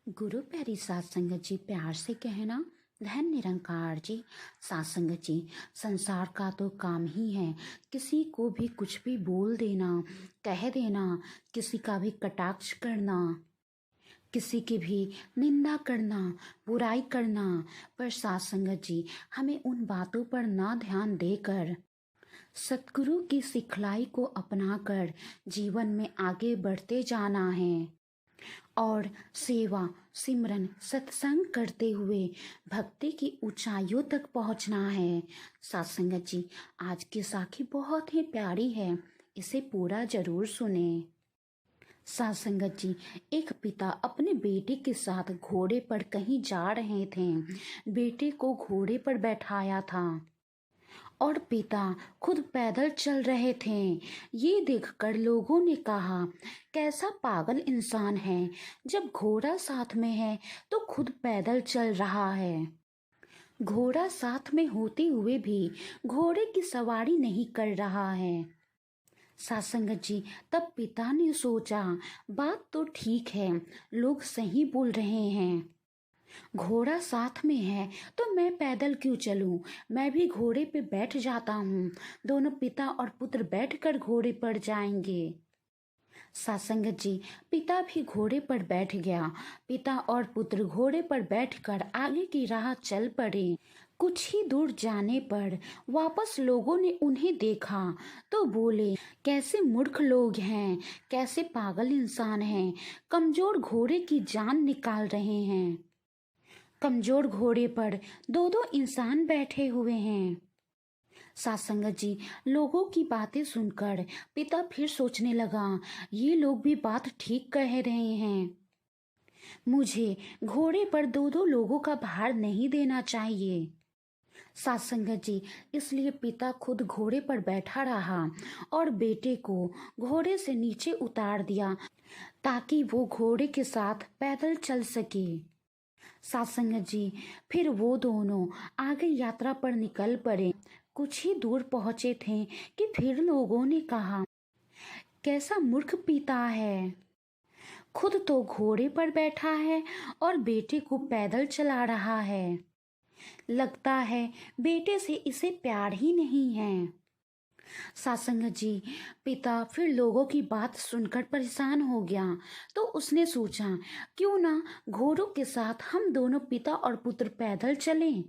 गुरु प्यारी सात संगत जी, प्यार से कहना धन निरंकार जी। सात संगत जी, संसार का तो काम ही है किसी को भी कुछ भी बोल देना, कह देना, किसी का भी कटाक्ष करना, किसी की भी निंदा करना, बुराई करना। पर सात संगत जी, हमें उन बातों पर ना ध्यान देकर सतगुरु की सिखलाई को अपनाकर जीवन में आगे बढ़ते जाना है और सेवा, सिमरन, सत्संग करते हुए भक्ति की ऊंचाइयों तक पहुंचना है। सात संगत जी, आज की साखी बहुत ही प्यारी है, इसे पूरा जरूर सुने। सात संगत जी, एक पिता अपने बेटे के साथ घोड़े पर कहीं जा रहे थे। बेटे को घोड़े पर बैठाया था और पिता खुद पैदल चल रहे थे। ये देखकर लोगों ने कहा, कैसा पागल इंसान है, जब घोड़ा साथ में है तो खुद पैदल चल रहा है। घोड़ा साथ में होते हुए भी घोड़े की सवारी नहीं कर रहा है। सासंगत जी, तब पिता ने सोचा, बात तो ठीक है, लोग सही बोल रहे हैं। घोड़ा साथ में है तो मैं पैदल क्यों चलूं, मैं भी घोड़े पे बैठ जाता हूँ। दोनों पिता और पुत्र बैठकर घोड़े पर जाएंगे। सासंगत जी, पिता भी घोड़े पर बैठ गया। पिता और पुत्र घोड़े पर बैठकर आगे की राह चल पड़े। कुछ ही दूर जाने पर वापस लोगों ने उन्हें देखा तो बोले, कैसे मूर्ख लोग हैं, कैसे पागल इंसान हैं, कमजोर घोड़े की जान निकाल रहे हैं। कमजोर घोड़े पर दो दो इंसान बैठे हुए हैं। सासंगत जी, लोगों की बातें सुनकर पिता फिर सोचने लगा, ये लोग भी बात ठीक कह रहे हैं। मुझे घोड़े पर दो दो लोगों का भार नहीं देना चाहिए। सासंगत जी, इसलिए पिता खुद घोड़े पर बैठा रहा और बेटे को घोड़े से नीचे उतार दिया ताकि वो घोड़े के साथ पैदल चल सके। सासंगत जी, फिर वो दोनों आगे यात्रा पर निकल पड़े। कुछ ही दूर पहुंचे थे कि फिर लोगों ने कहा, कैसा मूर्ख पिता है, खुद तो घोड़े पर बैठा है और बेटे को पैदल चला रहा है। लगता है बेटे से इसे प्यार ही नहीं है। सासंगत जी, पिता फिर लोगों की बात सुनकर परेशान हो गया तो उसने सोचा, क्यों ना घोड़ों के साथ हम दोनों पिता और पुत्र पैदल चलें।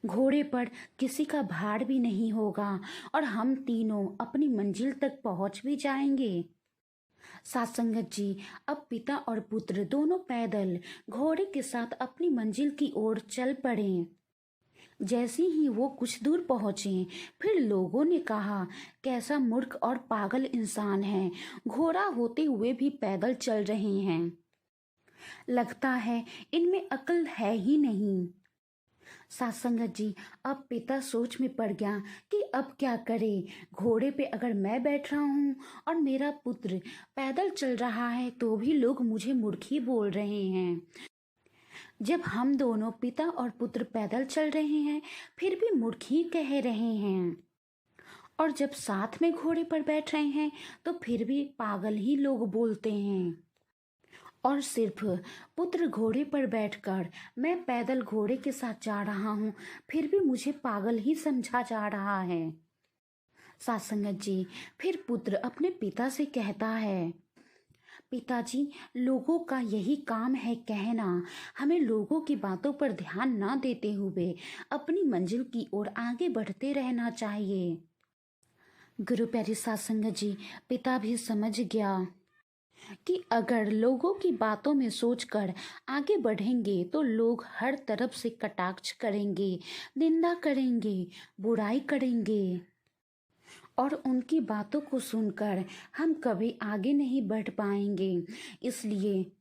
घोड़े पर किसी का भार भी नहीं होगा और हम तीनों अपनी मंजिल तक पहुंच भी जाएंगे। सासंगत जी, अब पिता और पुत्र दोनों पैदल घोड़े के साथ अपनी मंजिल की ओर चल पड़े। जैसे ही वो कुछ दूर पहुंचे, फिर लोगों ने कहा, कैसा मूर्ख और पागल इंसान है, घोड़ा होते हुए भी पैदल चल रहे हैं। लगता है इनमें अक्ल है ही नहीं। सासंगत जी, अब पिता सोच में पड़ गया कि अब क्या करे। घोड़े पे अगर मैं बैठ रहा हूँ और मेरा पुत्र पैदल चल रहा है तो भी लोग मुझे मूर्ख ही बोल रहे हैं। जब हम दोनों पिता और पुत्र पैदल चल रहे हैं फिर भी मूर्ख ही कह रहे हैं, और जब साथ में घोड़े पर बैठ रहे हैं तो फिर भी पागल ही लोग बोलते हैं। और सिर्फ पुत्र घोड़े पर बैठकर मैं पैदल घोड़े के साथ जा रहा हूँ, फिर भी मुझे पागल ही समझा जा रहा है। सासंगत जी, फिर पुत्र अपने पिता से कहता है, पिताजी, लोगों का यही काम है कहना, हमें लोगों की बातों पर ध्यान न देते हुए अपनी मंजिल की ओर आगे बढ़ते रहना चाहिए। गुरु प्यारी सासंगत जी, पिता भी समझ गया कि अगर लोगों की बातों में सोचकर आगे बढ़ेंगे तो लोग हर तरफ से कटाक्ष करेंगे, निंदा करेंगे, बुराई करेंगे और उनकी बातों को सुनकर हम कभी आगे नहीं बढ़ पाएंगे। इसलिए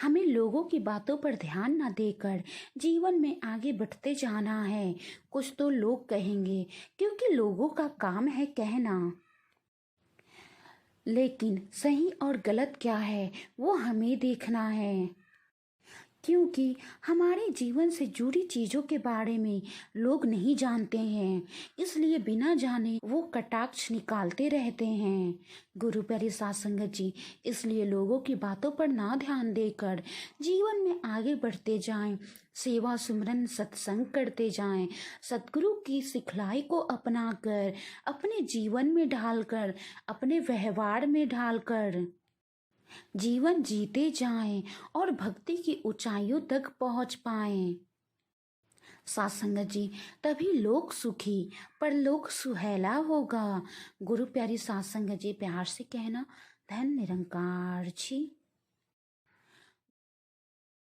हमें लोगों की बातों पर ध्यान न देकर जीवन में आगे बढ़ते जाना है। कुछ तो लोग कहेंगे क्योंकि लोगों का काम है कहना, लेकिन सही और गलत क्या है वो हमें देखना है। क्योंकि हमारे जीवन से जुड़ी चीज़ों के बारे में लोग नहीं जानते हैं, इसलिए बिना जाने वो कटाक्ष निकालते रहते हैं। गुरु प्यारी साध संगत जी, इसलिए लोगों की बातों पर ना ध्यान देकर जीवन में आगे बढ़ते जाएं, सेवा सुमरन सत्संग करते जाएं, सतगुरु की सिखलाई को अपनाकर अपने जीवन में ढालकर, अपने व्यवहार में ढालकर जीवन जीते जाएं और भक्ति की ऊंचाइयों तक पहुंच पाएं। साथ संगत जी, तभी लोक सुखी परलोक सुहेला होगा। गुरु प्यारी साथ संगत जी, प्यार से कहना, धन निरंकार जी।